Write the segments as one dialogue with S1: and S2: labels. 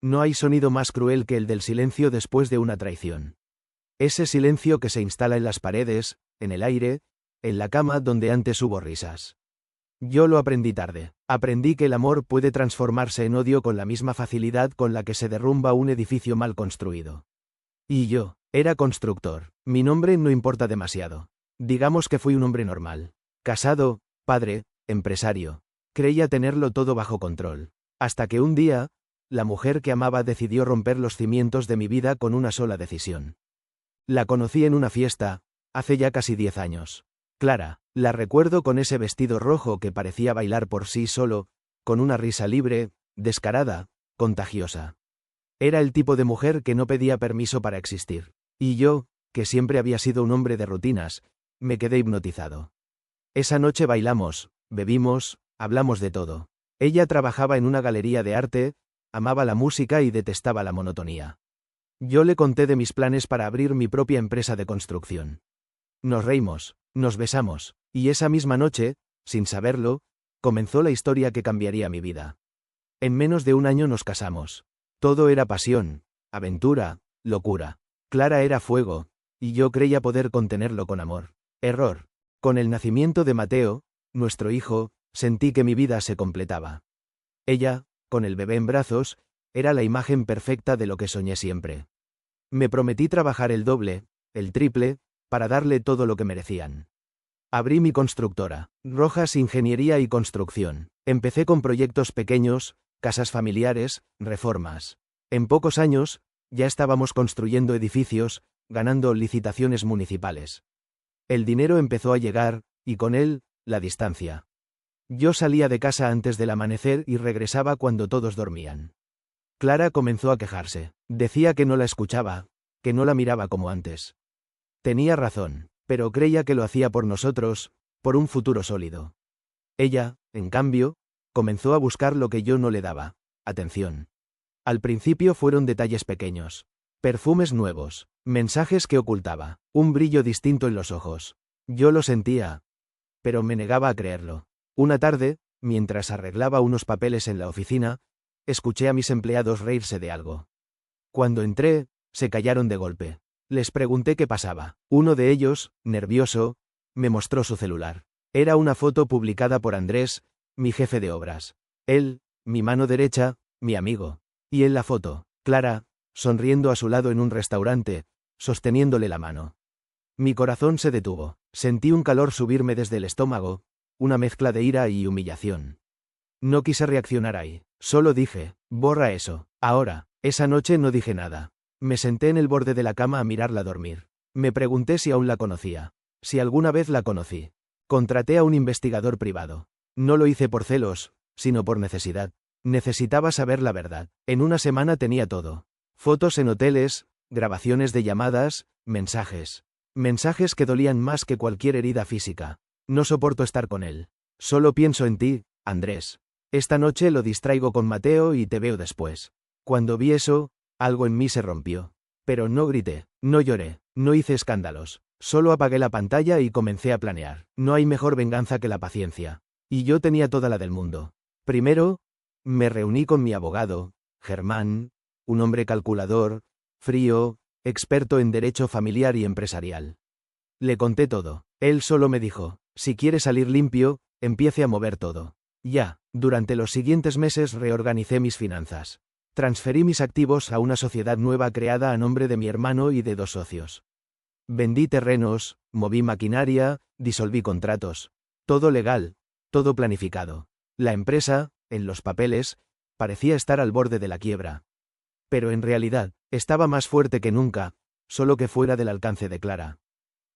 S1: No hay sonido más cruel que el del silencio después de una traición. Ese silencio que se instala en las paredes, en el aire, en la cama donde antes hubo risas. Yo lo aprendí tarde. Aprendí que el amor puede transformarse en odio con la misma facilidad con la que se derrumba un edificio mal construido. Y yo, era constructor. Mi nombre no importa demasiado. Digamos que fui un hombre normal. Casado, padre, empresario. Creía tenerlo todo bajo control. Hasta que un día, la mujer que amaba decidió romper los cimientos de mi vida con una sola decisión. La conocí en una fiesta, hace ya casi 10 años. Clara, la recuerdo con ese vestido rojo que parecía bailar por sí solo, con una risa libre, descarada, contagiosa. Era el tipo de mujer que no pedía permiso para existir. Y yo, que siempre había sido un hombre de rutinas, me quedé hipnotizado. Esa noche bailamos, bebimos, hablamos de todo. Ella trabajaba en una galería de arte, amaba la música y detestaba la monotonía. Yo le conté de mis planes para abrir mi propia empresa de construcción. Nos reímos, nos besamos, y esa misma noche, sin saberlo, comenzó la historia que cambiaría mi vida. En menos de un año nos casamos. Todo era pasión, aventura, locura. Clara era fuego, y yo creía poder contenerlo con amor. Error. Con el nacimiento de Mateo, nuestro hijo, sentí que mi vida se completaba. Ella, con el bebé en brazos, era la imagen perfecta de lo que soñé siempre. Me prometí trabajar el doble, el triple, para darle todo lo que merecían. Abrí mi constructora, Rojas Ingeniería y Construcción. Empecé con proyectos pequeños, casas familiares, reformas. En pocos años, ya estábamos construyendo edificios, ganando licitaciones municipales. El dinero empezó a llegar, y con él, la distancia. Yo salía de casa antes del amanecer y regresaba cuando todos dormían. Clara comenzó a quejarse. Decía que no la escuchaba, que no la miraba como antes. Tenía razón, pero creía que lo hacía por nosotros, por un futuro sólido. Ella, en cambio, comenzó a buscar lo que yo no le daba: atención. Al principio fueron detalles pequeños. Perfumes nuevos, mensajes que ocultaba, un brillo distinto en los ojos. Yo lo sentía, pero me negaba a creerlo. Una tarde, mientras arreglaba unos papeles en la oficina, escuché a mis empleados reírse de algo. Cuando entré, se callaron de golpe. Les pregunté qué pasaba. Uno de ellos, nervioso, me mostró su celular. Era una foto publicada por Andrés, mi jefe de obras. Él, mi mano derecha, mi amigo. Y en la foto, Clara, sonriendo a su lado en un restaurante, sosteniéndole la mano. Mi corazón se detuvo. Sentí un calor subirme desde el estómago, una mezcla de ira y humillación. No quise reaccionar ahí. Solo dije, borra eso. Ahora. Esa noche no dije nada. Me senté en el borde de la cama a mirarla dormir. Me pregunté si aún la conocía. Si alguna vez la conocí. Contraté a un investigador privado. No lo hice por celos, sino por necesidad. Necesitaba saber la verdad. En una semana tenía todo. Fotos en hoteles, grabaciones de llamadas, mensajes. Mensajes que dolían más que cualquier herida física. No soporto estar con él. Solo pienso en ti, Andrés. Esta noche lo distraigo con Mateo y te veo después. Cuando vi eso, algo en mí se rompió. Pero no grité, no lloré, no hice escándalos. Solo apagué la pantalla y comencé a planear. No hay mejor venganza que la paciencia. Y yo tenía toda la del mundo. Primero, me reuní con mi abogado, Germán, un hombre calculador, frío, experto en derecho familiar y empresarial. Le conté todo. Él solo me dijo, si quiere salir limpio, empiece a mover todo. Ya, durante los siguientes meses reorganicé mis finanzas. Transferí mis activos a una sociedad nueva creada a nombre de mi hermano y de 2 socios. Vendí terrenos, moví maquinaria, disolví contratos. Todo legal, todo planificado. La empresa, en los papeles, parecía estar al borde de la quiebra. Pero en realidad, estaba más fuerte que nunca, solo que fuera del alcance de Clara.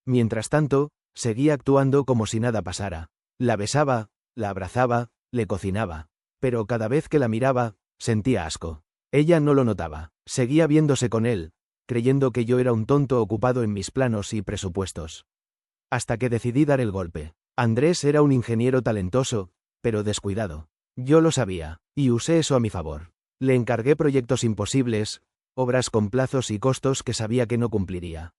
S1: Mientras tanto, seguía actuando como si nada pasara. La besaba, la abrazaba, le cocinaba. Pero cada vez que la miraba, sentía asco. Ella no lo notaba. Seguía viéndose con él, creyendo que yo era un tonto ocupado en mis planos y presupuestos. Hasta que decidí dar el golpe. Andrés era un ingeniero talentoso, pero descuidado. Yo lo sabía, y usé eso a mi favor. Le encargué proyectos imposibles, obras con plazos y costos que sabía que no cumpliría.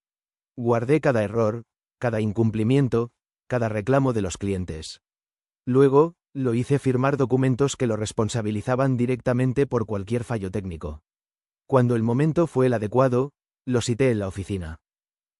S1: Guardé cada error, cada incumplimiento, cada reclamo de los clientes. Luego, lo hice firmar documentos que lo responsabilizaban directamente por cualquier fallo técnico. Cuando el momento fue el adecuado, lo cité en la oficina.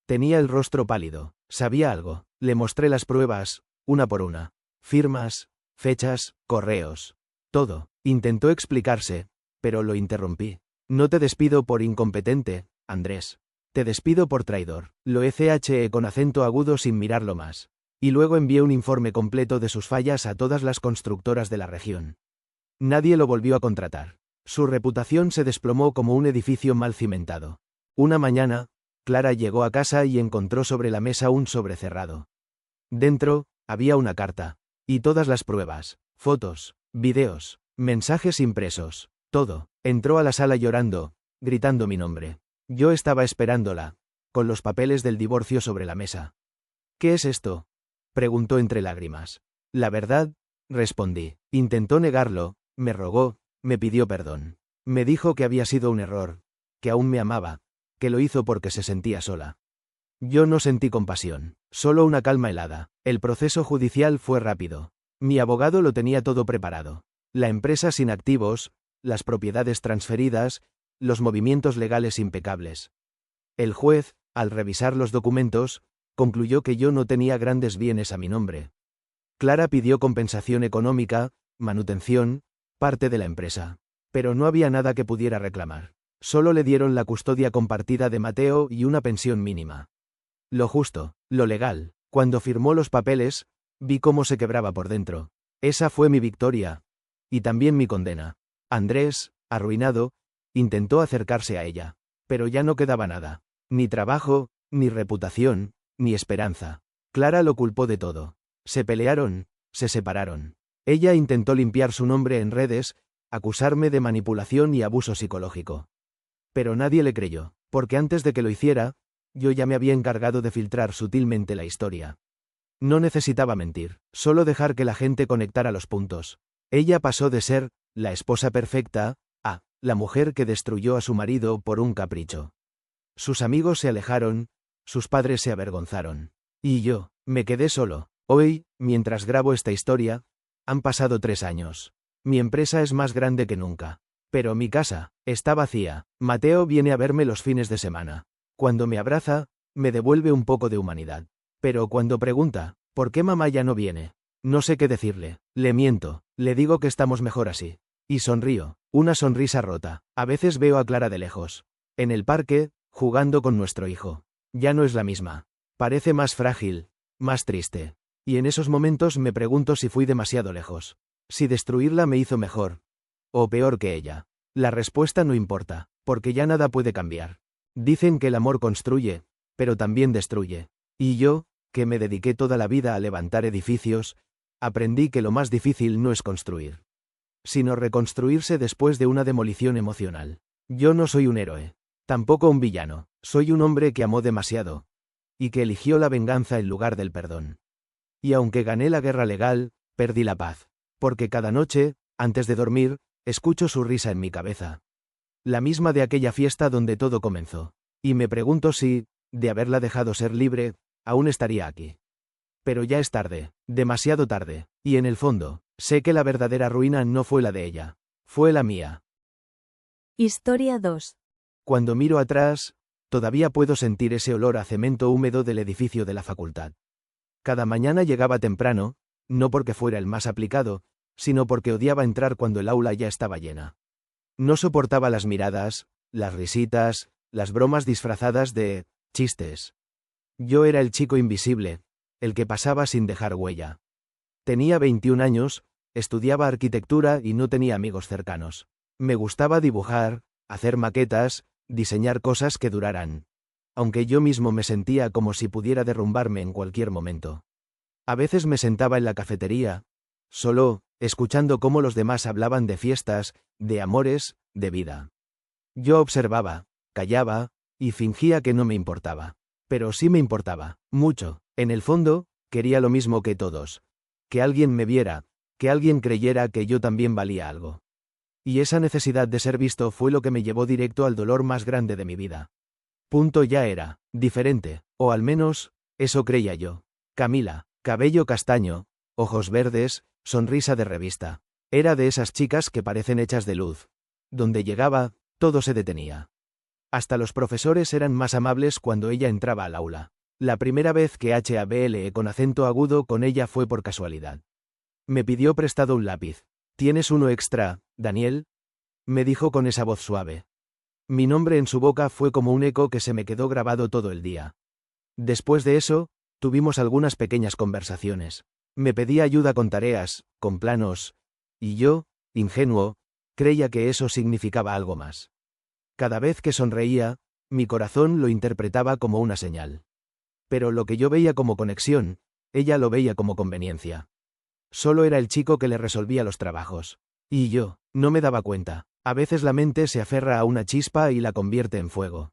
S1: Tenía el rostro pálido. Sabía algo. Le mostré las pruebas, una por una. Firmas, fechas, correos. Todo. Intentó explicarse, pero lo interrumpí. No te despido por incompetente, Andrés. Te despido por traidor. Lo eché con acento agudo sin mirarlo más. Y luego envié un informe completo de sus fallas a todas las constructoras de la región. Nadie lo volvió a contratar. Su reputación se desplomó como un edificio mal cimentado. Una mañana, Clara llegó a casa y encontró sobre la mesa un sobre cerrado. Dentro, había una carta. Y todas las pruebas, fotos, videos, mensajes impresos, todo. Entró a la sala llorando, gritando mi nombre. Yo estaba esperándola, con los papeles del divorcio sobre la mesa. ¿Qué es esto?, preguntó entre lágrimas. La verdad, respondí. Intentó negarlo, me rogó, me pidió perdón. Me dijo que había sido un error, que aún me amaba, que lo hizo porque se sentía sola. Yo no sentí compasión, solo una calma helada. El proceso judicial fue rápido. Mi abogado lo tenía todo preparado. La empresa sin activos, las propiedades transferidas, los movimientos legales impecables. El juez, al revisar los documentos, concluyó que yo no tenía grandes bienes a mi nombre. Clara pidió compensación económica, manutención, parte de la empresa. Pero no había nada que pudiera reclamar. Solo le dieron la custodia compartida de Mateo y una pensión mínima. Lo justo, lo legal. Cuando firmó los papeles, vi cómo se quebraba por dentro. Esa fue mi victoria. Y también mi condena. Andrés, arruinado, intentó acercarse a ella. Pero ya no quedaba nada. Ni trabajo, ni reputación, ni esperanza. Clara lo culpó de todo. Se pelearon, se separaron. Ella intentó limpiar su nombre en redes, acusarme de manipulación y abuso psicológico. Pero nadie le creyó, porque antes de que lo hiciera, yo ya me había encargado de filtrar sutilmente la historia. No necesitaba mentir, solo dejar que la gente conectara los puntos. Ella pasó de ser la esposa perfecta a la mujer que destruyó a su marido por un capricho. Sus amigos se alejaron, sus padres se avergonzaron. Y yo, me quedé solo. Hoy, mientras grabo esta historia, han pasado 3 años. Mi empresa es más grande que nunca. Pero mi casa está vacía. Mateo viene a verme los fines de semana. Cuando me abraza, me devuelve un poco de humanidad. Pero cuando pregunta, ¿por qué mamá ya no viene? No sé qué decirle. Le miento, le digo que estamos mejor así. Y sonrío, una sonrisa rota. A veces veo a Clara de lejos. En el parque, jugando con nuestro hijo. Ya no es la misma. Parece más frágil, más triste. Y en esos momentos me pregunto si fui demasiado lejos. Si destruirla me hizo mejor. O peor que ella. La respuesta no importa, porque ya nada puede cambiar. Dicen que el amor construye, pero también destruye. Y yo, que me dediqué toda la vida a levantar edificios, aprendí que lo más difícil no es construir, sino reconstruirse después de una demolición emocional. Yo no soy un héroe, tampoco un villano, soy un hombre que amó demasiado, y que eligió la venganza en lugar del perdón. Y aunque gané la guerra legal, perdí la paz, porque cada noche, antes de dormir, escucho su risa en mi cabeza. La misma de aquella fiesta donde todo comenzó. Y me pregunto si, de haberla dejado ser libre, aún estaría aquí. Pero ya es tarde, demasiado tarde, y en el fondo, sé que la verdadera ruina no fue la de ella, fue la mía.
S2: Historia 2.
S1: Cuando miro atrás, todavía puedo sentir ese olor a cemento húmedo del edificio de la facultad. Cada mañana llegaba temprano, no porque fuera el más aplicado, sino porque odiaba entrar cuando el aula ya estaba llena. No soportaba las miradas, las risitas, las bromas disfrazadas de chistes. Yo era el chico invisible, el que pasaba sin dejar huella. Tenía 21 años, estudiaba arquitectura y no tenía amigos cercanos. Me gustaba dibujar, hacer maquetas, diseñar cosas que duraran. Aunque yo mismo me sentía como si pudiera derrumbarme en cualquier momento. A veces me sentaba en la cafetería, solo, escuchando cómo los demás hablaban de fiestas, de amores, de vida. Yo observaba, callaba, y fingía que no me importaba. Pero sí me importaba, mucho. En el fondo, quería lo mismo que todos. Que alguien me viera, que alguien creyera que yo también valía algo. Y esa necesidad de ser visto fue lo que me llevó directo al dolor más grande de mi vida. Punto ya era, diferente, o al menos, eso creía yo. Camila, cabello castaño, ojos verdes, sonrisa de revista. Era de esas chicas que parecen hechas de luz. Donde llegaba, Todo se detenía. Hasta los profesores eran más amables cuando ella entraba al aula. La primera vez que hablé con acento agudo con ella fue por casualidad. Me pidió prestado un lápiz. ¿Tienes uno extra, Daniel? Me dijo con esa voz suave. Mi nombre en su boca fue como un eco que se me quedó grabado todo el día. Después de eso, tuvimos algunas pequeñas conversaciones. Me pedía ayuda con tareas, con planos, y yo, ingenuo, creía que eso significaba algo más. Cada vez que sonreía, mi corazón lo interpretaba como una señal. Pero lo que yo veía como conexión, ella lo veía como conveniencia. Solo era el chico que le resolvía los trabajos. Y yo, no me daba cuenta. A veces la mente se aferra a una chispa y la convierte en fuego.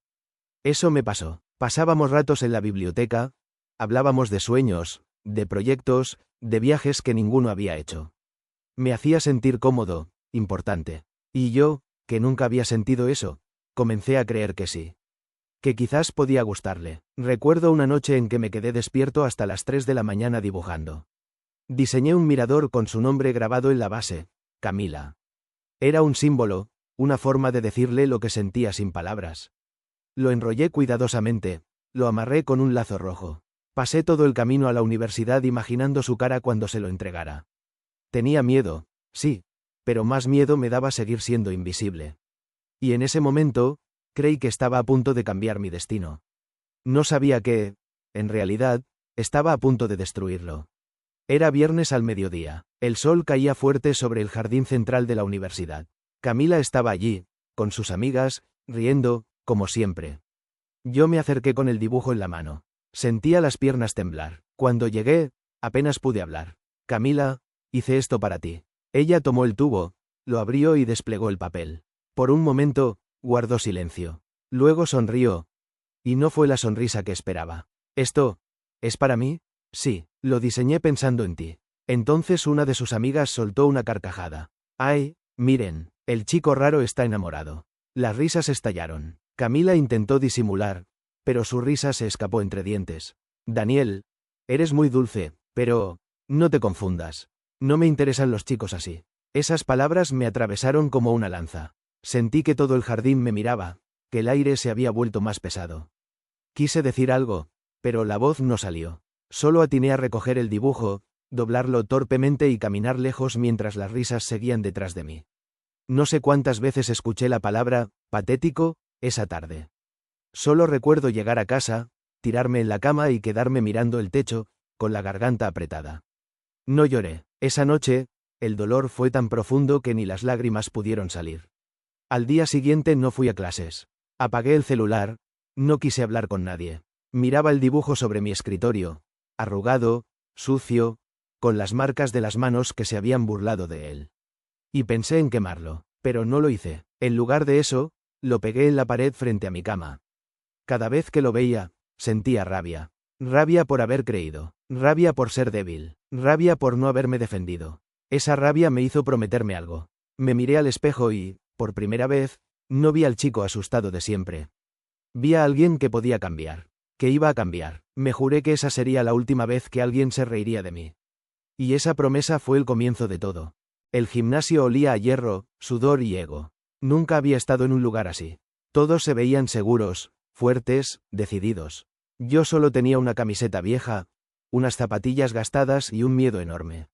S1: Eso me pasó. Pasábamos ratos en la biblioteca, hablábamos de sueños, de proyectos, de viajes que ninguno había hecho. Me hacía sentir cómodo, importante. Y yo, que nunca había sentido eso, comencé a creer que sí. Que quizás podía gustarle. Recuerdo una noche en que me quedé despierto hasta las 3 de la mañana dibujando. Diseñé un mirador con su nombre grabado en la base, Camila. Era un símbolo, una forma de decirle lo que sentía sin palabras. Lo enrollé cuidadosamente, lo amarré con un lazo rojo. Pasé todo el camino a la universidad imaginando su cara cuando se lo entregara. Tenía miedo, sí, pero más miedo me daba seguir siendo invisible. Y en ese momento, creí que estaba a punto de cambiar mi destino. No sabía que, en realidad, estaba a punto de destruirlo. Era viernes al mediodía. El sol caía fuerte sobre el jardín central de la universidad. Camila estaba allí, con sus amigas, riendo, como siempre. Yo me acerqué con el dibujo en la mano. Sentía las piernas temblar. Cuando llegué, apenas pude hablar. Camila, hice esto para ti. Ella tomó el tubo, lo abrió y desplegó el papel. Por un momento, guardó silencio. Luego sonrió. Y no fue la sonrisa que esperaba. ¿Esto es para mí? Sí, lo diseñé pensando en ti. Entonces una de sus amigas soltó una carcajada. ¡Ay, miren, el chico raro está enamorado! Las risas estallaron. Camila intentó disimular, pero su risa se escapó entre dientes. Daniel, eres muy dulce, pero no te confundas. No me interesan los chicos así. Esas palabras me atravesaron como una lanza. Sentí que todo el jardín me miraba, que el aire se había vuelto más pesado. Quise decir algo, pero la voz no salió. Solo atiné a recoger el dibujo, doblarlo torpemente y caminar lejos mientras las risas seguían detrás de mí. No sé cuántas veces escuché la palabra patético esa tarde. Solo recuerdo llegar a casa, tirarme en la cama y quedarme mirando el techo, con la garganta apretada. No lloré. Esa noche, el dolor fue tan profundo que ni las lágrimas pudieron salir. Al día siguiente no fui a clases. Apagué el celular, no quise hablar con nadie. Miraba el dibujo sobre mi escritorio, arrugado, sucio, con las marcas de las manos que se habían burlado de él. Y pensé en quemarlo, pero no lo hice. En lugar de eso, lo pegué en la pared frente a mi cama. Cada vez que lo veía, sentía rabia. Rabia por haber creído. Rabia por ser débil. Rabia por no haberme defendido. Esa rabia me hizo prometerme algo. Me miré al espejo y, por primera vez, no vi al chico asustado de siempre. Vi a alguien que podía cambiar. Que iba a cambiar. Me juré que esa sería la última vez que alguien se reiría de mí. Y esa promesa fue el comienzo de todo. El gimnasio olía a hierro, sudor y ego. Nunca había estado en un lugar así. Todos se veían seguros, fuertes, decididos. Yo solo tenía una camiseta vieja, unas zapatillas gastadas y un miedo enorme.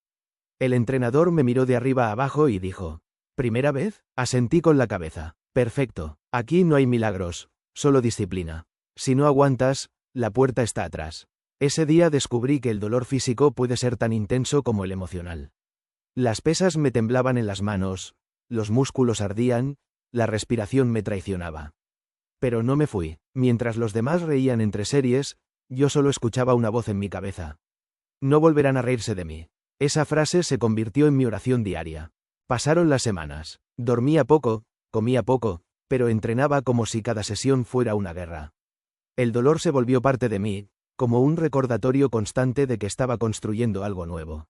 S1: El entrenador me miró de arriba a abajo y dijo: ¿Primera vez? Asentí con la cabeza. Perfecto. Aquí no hay milagros, solo disciplina. Si no aguantas, la puerta está atrás. Ese día descubrí que el dolor físico puede ser tan intenso como el emocional. Las pesas me temblaban en las manos, los músculos ardían, la respiración me traicionaba. Pero no me fui. Mientras los demás reían entre series, yo solo escuchaba una voz en mi cabeza. No volverán a reírse de mí. Esa frase se convirtió en mi oración diaria. Pasaron las semanas. Dormía poco, comía poco, pero entrenaba como si cada sesión fuera una guerra. El dolor se volvió parte de mí, como un recordatorio constante de que estaba construyendo algo nuevo.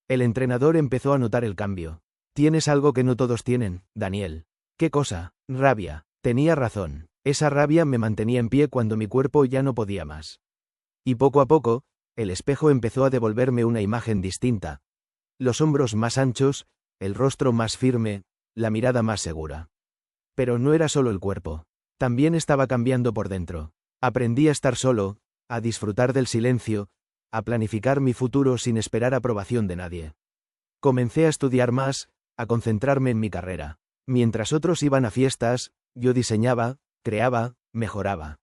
S1: El entrenador empezó a notar el cambio. Tienes algo que no todos tienen, Daniel. ¿Qué cosa? Rabia. Tenía razón. Esa rabia me mantenía en pie cuando mi cuerpo ya no podía más. Y poco a poco, el espejo empezó a devolverme una imagen distinta. Los hombros más anchos, el rostro más firme, la mirada más segura. Pero no era solo el cuerpo. También estaba cambiando por dentro. Aprendí a estar solo, a disfrutar del silencio, a planificar mi futuro sin esperar aprobación de nadie. Comencé a estudiar más, a concentrarme en mi carrera. Mientras otros iban a fiestas, yo diseñaba, creaba, mejoraba.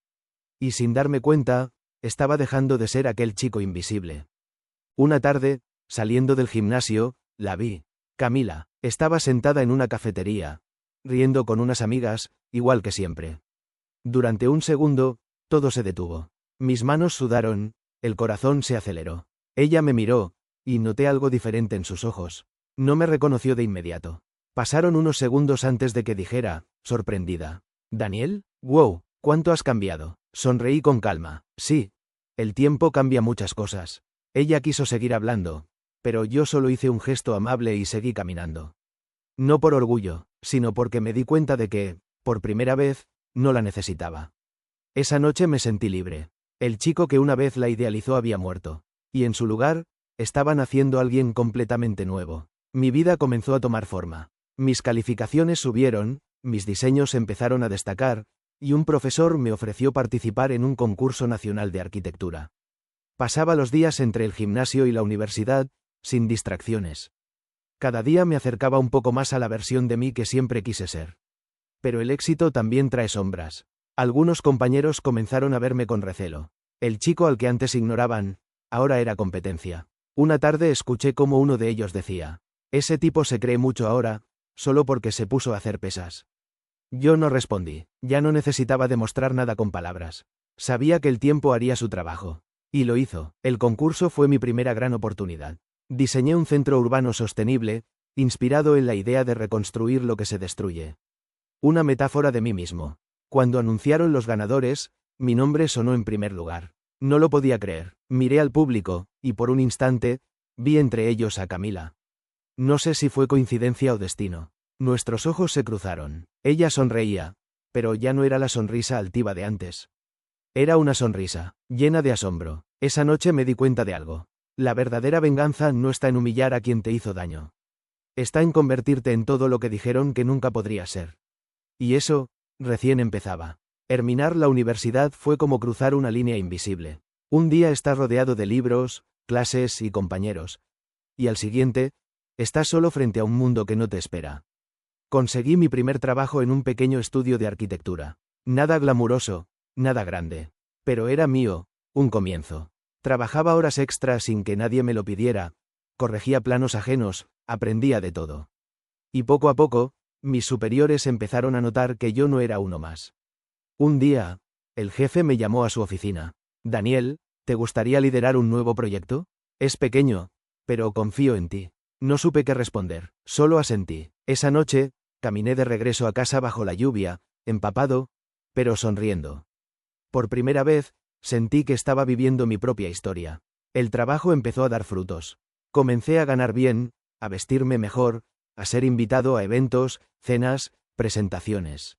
S1: Y sin darme cuenta, estaba dejando de ser aquel chico invisible. Una tarde, saliendo del gimnasio, la vi. Camila. Estaba sentada en una cafetería, riendo con unas amigas, igual que siempre. Durante un segundo, todo se detuvo. Mis manos sudaron, el corazón se aceleró. Ella me miró, y noté algo diferente en sus ojos. No me reconoció de inmediato. Pasaron unos segundos antes de que dijera, sorprendida: ¿Daniel? Wow, ¿cuánto has cambiado? Sonreí con calma. Sí. El tiempo cambia muchas cosas. Ella quiso seguir hablando, pero yo solo hice un gesto amable y seguí caminando. No por orgullo, sino porque me di cuenta de que, por primera vez, no la necesitaba. Esa noche me sentí libre. El chico que una vez la idealizó había muerto, y en su lugar, estaba naciendo alguien completamente nuevo. Mi vida comenzó a tomar forma. Mis calificaciones subieron, mis diseños empezaron a destacar, y un profesor me ofreció participar en un concurso nacional de arquitectura. Pasaba los días entre el gimnasio y la universidad, sin distracciones. Cada día me acercaba un poco más a la versión de mí que siempre quise ser. Pero el éxito también trae sombras. Algunos compañeros comenzaron a verme con recelo. El chico al que antes ignoraban, ahora era competencia. Una tarde escuché cómo uno de ellos decía: ese tipo se cree mucho ahora, solo porque se puso a hacer pesas. Yo no respondí. Ya no necesitaba demostrar nada con palabras. Sabía que el tiempo haría su trabajo. Y lo hizo. El concurso fue mi primera gran oportunidad. Diseñé un centro urbano sostenible, inspirado en la idea de reconstruir lo que se destruye. Una metáfora de mí mismo. Cuando anunciaron los ganadores, mi nombre sonó en primer lugar. No lo podía creer. Miré al público, y por un instante, vi entre ellos a Camila. No sé si fue coincidencia o destino. Nuestros ojos se cruzaron. Ella sonreía, pero ya no era la sonrisa altiva de antes. Era una sonrisa, llena de asombro. Esa noche me di cuenta de algo. La verdadera venganza no está en humillar a quien te hizo daño. Está en convertirte en todo lo que dijeron que nunca podrías ser. Y eso, recién empezaba. Terminar la universidad fue como cruzar una línea invisible. Un día estás rodeado de libros, clases y compañeros. Y al siguiente, estás solo frente a un mundo que no te espera. Conseguí mi primer trabajo en un pequeño estudio de arquitectura. Nada glamuroso, nada grande. Pero era mío, un comienzo. Trabajaba horas extras sin que nadie me lo pidiera, corregía planos ajenos, aprendía de todo. Y poco a poco, mis superiores empezaron a notar que yo no era uno más. Un día, el jefe me llamó a su oficina. Daniel, ¿te gustaría liderar un nuevo proyecto? Es pequeño, pero confío en ti. No supe qué responder, solo asentí. Esa noche, caminé de regreso a casa bajo la lluvia, empapado, pero sonriendo. Por primera vez, sentí que estaba viviendo mi propia historia. El trabajo empezó a dar frutos. Comencé a ganar bien, a vestirme mejor, a ser invitado a eventos, cenas, presentaciones.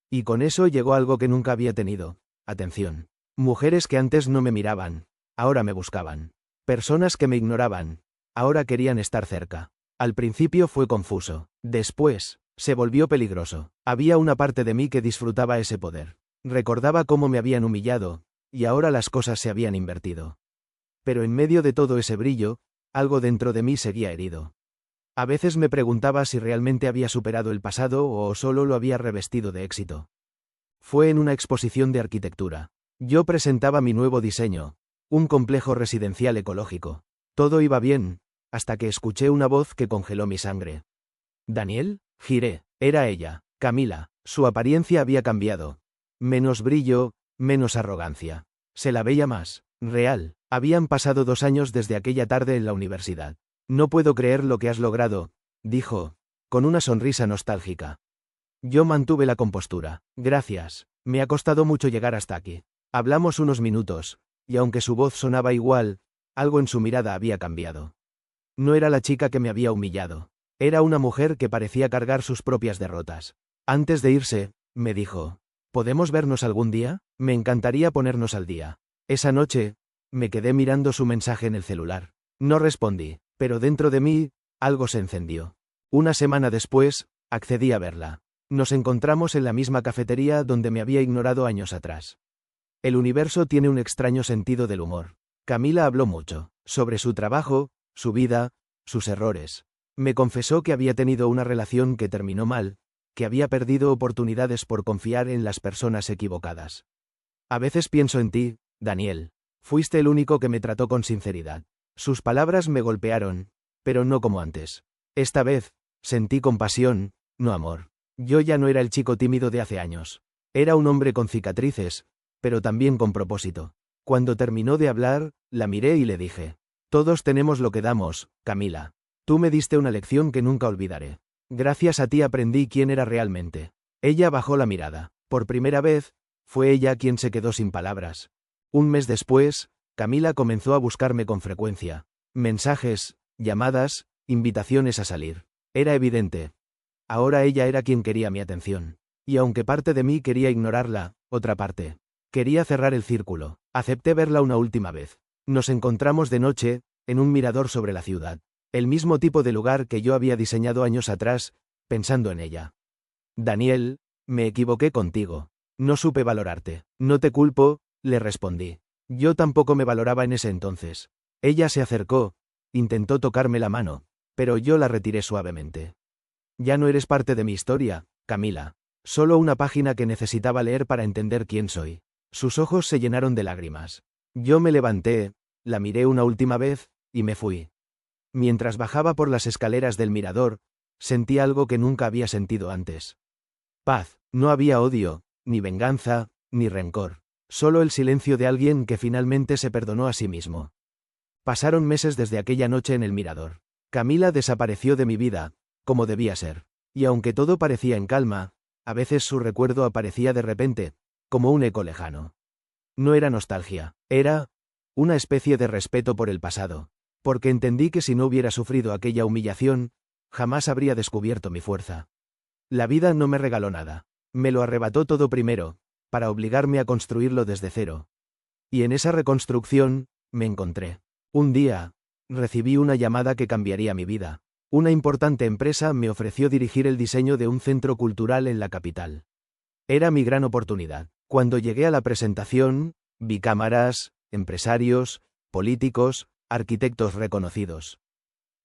S1: Y con eso llegó algo que nunca había tenido: atención. Mujeres que antes no me miraban, ahora me buscaban. Personas que me ignoraban, ahora querían estar cerca. Al principio fue confuso. Después, se volvió peligroso. Había una parte de mí que disfrutaba ese poder. Recordaba cómo me habían humillado, y ahora las cosas se habían invertido. Pero en medio de todo ese brillo, algo dentro de mí seguía herido. A veces me preguntaba si realmente había superado el pasado o solo lo había revestido de éxito. Fue en una exposición de arquitectura. Yo presentaba mi nuevo diseño, un complejo residencial ecológico. Todo iba bien, hasta que escuché una voz que congeló mi sangre. ¿Daniel? Giré. Era ella, Camila. Su apariencia había cambiado. Menos brillo, menos arrogancia. Se la veía más real. Habían pasado 2 años desde aquella tarde en la universidad. No puedo creer lo que has logrado, dijo, con una sonrisa nostálgica. Yo mantuve la compostura. Gracias. Me ha costado mucho llegar hasta aquí. Hablamos unos minutos, y aunque su voz sonaba igual, algo en su mirada había cambiado. No era la chica que me había humillado. Era una mujer que parecía cargar sus propias derrotas. Antes de irse, me dijo: ¿podemos vernos algún día? Me encantaría ponernos al día. Esa noche, me quedé mirando su mensaje en el celular. No respondí, pero dentro de mí, algo se encendió. Una semana después, accedí a verla. Nos encontramos en la misma cafetería donde me había ignorado años atrás. El universo tiene un extraño sentido del humor. Camila habló mucho, sobre su trabajo, su vida, sus errores. Me confesó que había tenido una relación que terminó mal, que había perdido oportunidades por confiar en las personas equivocadas. A veces pienso en ti, Daniel. Fuiste el único que me trató con sinceridad. Sus palabras me golpearon, pero no como antes. Esta vez, sentí compasión, no amor. Yo ya no era el chico tímido de hace años. Era un hombre con cicatrices, pero también con propósito. Cuando terminó de hablar, la miré y le dije: todos tenemos lo que damos, Camila. Tú me diste una lección que nunca olvidaré. Gracias a ti aprendí quién era realmente. Ella bajó la mirada. Por primera vez, fue ella quien se quedó sin palabras. Un mes después, Camila comenzó a buscarme con frecuencia. Mensajes, llamadas, invitaciones a salir. Era evidente. Ahora ella era quien quería mi atención. Y aunque parte de mí quería ignorarla, otra parte quería cerrar el círculo. Acepté verla una última vez. Nos encontramos de noche, en un mirador sobre la ciudad. El mismo tipo de lugar que yo había diseñado años atrás, pensando en ella. Daniel, me equivoqué contigo. No supe valorarte. No te culpo, le respondí. Yo tampoco me valoraba en ese entonces. Ella se acercó, intentó tocarme la mano, pero yo la retiré suavemente. Ya no eres parte de mi historia, Camila. Solo una página que necesitaba leer para entender quién soy. Sus ojos se llenaron de lágrimas. Yo me levanté, la miré una última vez, y me fui. Mientras bajaba por las escaleras del mirador, sentí algo que nunca había sentido antes. Paz. No había odio, ni venganza, ni rencor. Solo el silencio de alguien que finalmente se perdonó a sí mismo. Pasaron meses desde aquella noche en el mirador. Camila desapareció de mi vida, como debía ser. Y aunque todo parecía en calma, a veces su recuerdo aparecía de repente, como un eco lejano. No era nostalgia, era una especie de respeto por el pasado, porque entendí que si no hubiera sufrido aquella humillación, jamás habría descubierto mi fuerza. La vida no me regaló nada. Me lo arrebató todo primero, para obligarme a construirlo desde cero. Y en esa reconstrucción, me encontré. Un día, recibí una llamada que cambiaría mi vida. Una importante empresa me ofreció dirigir el diseño de un centro cultural en la capital. Era mi gran oportunidad. Cuando llegué a la presentación, vi cámaras, empresarios, políticos, arquitectos reconocidos.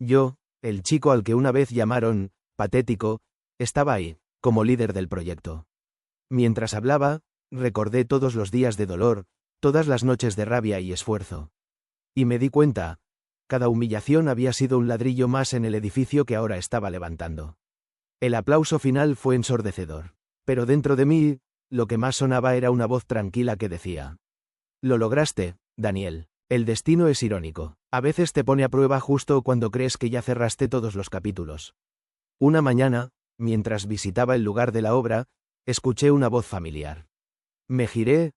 S1: Yo, el chico al que una vez llamaron patético, estaba ahí, como líder del proyecto. Mientras hablaba, recordé todos los días de dolor, todas las noches de rabia y esfuerzo. Y me di cuenta, cada humillación había sido un ladrillo más en el edificio que ahora estaba levantando. El aplauso final fue ensordecedor. Pero dentro de mí, lo que más sonaba era una voz tranquila que decía: lo lograste, Daniel. El destino es irónico. A veces te pone a prueba justo cuando crees que ya cerraste todos los capítulos. Una mañana, mientras visitaba el lugar de la obra, escuché una voz familiar. Me giré,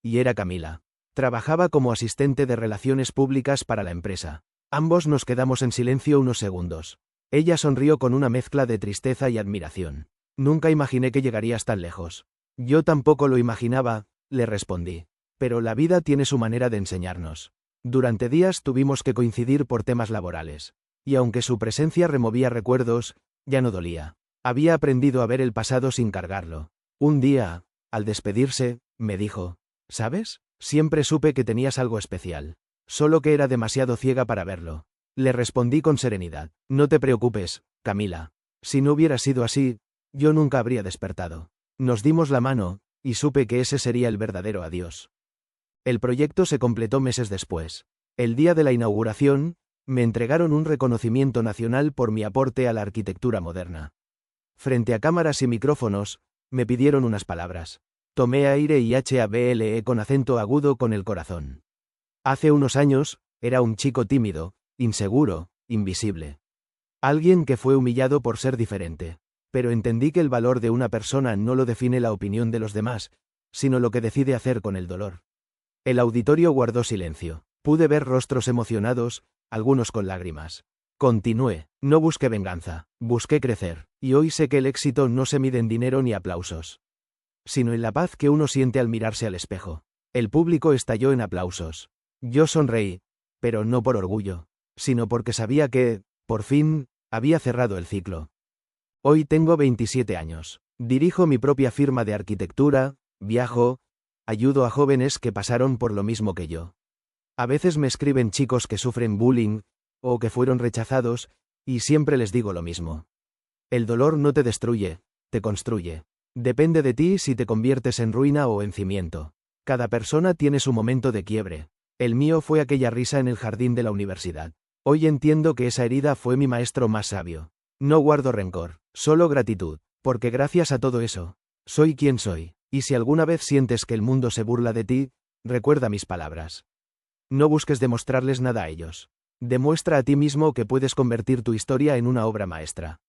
S1: y era Camila. Trabajaba como asistente de relaciones públicas para la empresa. Ambos nos quedamos en silencio unos segundos. Ella sonrió con una mezcla de tristeza y admiración. Nunca imaginé que llegarías tan lejos. Yo tampoco lo imaginaba, le respondí. Pero la vida tiene su manera de enseñarnos. Durante días tuvimos que coincidir por temas laborales. Y aunque su presencia removía recuerdos, ya no dolía. Había aprendido a ver el pasado sin cargarlo. Un día, al despedirse, me dijo: ¿sabes? Siempre supe que tenías algo especial. Solo que era demasiado ciega para verlo. Le respondí con serenidad: no te preocupes, Camila. Si no hubiera sido así, yo nunca habría despertado. Nos dimos la mano, y supe que ese sería el verdadero adiós. El proyecto se completó meses después. El día de la inauguración, me entregaron un reconocimiento nacional por mi aporte a la arquitectura moderna. Frente a cámaras y micrófonos, me pidieron unas palabras. Tomé aire y hablé con acento agudo con el corazón. Hace unos años, era un chico tímido, inseguro, invisible. Alguien que fue humillado por ser diferente. Pero entendí que el valor de una persona no lo define la opinión de los demás, sino lo que decide hacer con el dolor. El auditorio guardó silencio. Pude ver rostros emocionados, algunos con lágrimas. Continué. No busqué venganza, busqué crecer, y hoy sé que el éxito no se mide en dinero ni aplausos, sino en la paz que uno siente al mirarse al espejo. El público estalló en aplausos. Yo sonreí, pero no por orgullo, sino porque sabía que, por fin, había cerrado el ciclo. Hoy tengo 27 años. Dirijo mi propia firma de arquitectura, viajo, ayudo a jóvenes que pasaron por lo mismo que yo. A veces me escriben chicos que sufren bullying, o que fueron rechazados, y siempre les digo lo mismo. El dolor no te destruye, te construye. Depende de ti si te conviertes en ruina o en cimiento. Cada persona tiene su momento de quiebre. El mío fue aquella risa en el jardín de la universidad. Hoy entiendo que esa herida fue mi maestro más sabio. No guardo rencor, solo gratitud, porque gracias a todo eso, soy quien soy. Y si alguna vez sientes que el mundo se burla de ti, recuerda mis palabras. No busques demostrarles nada a ellos. Demuestra a ti mismo que puedes convertir tu historia en una obra maestra.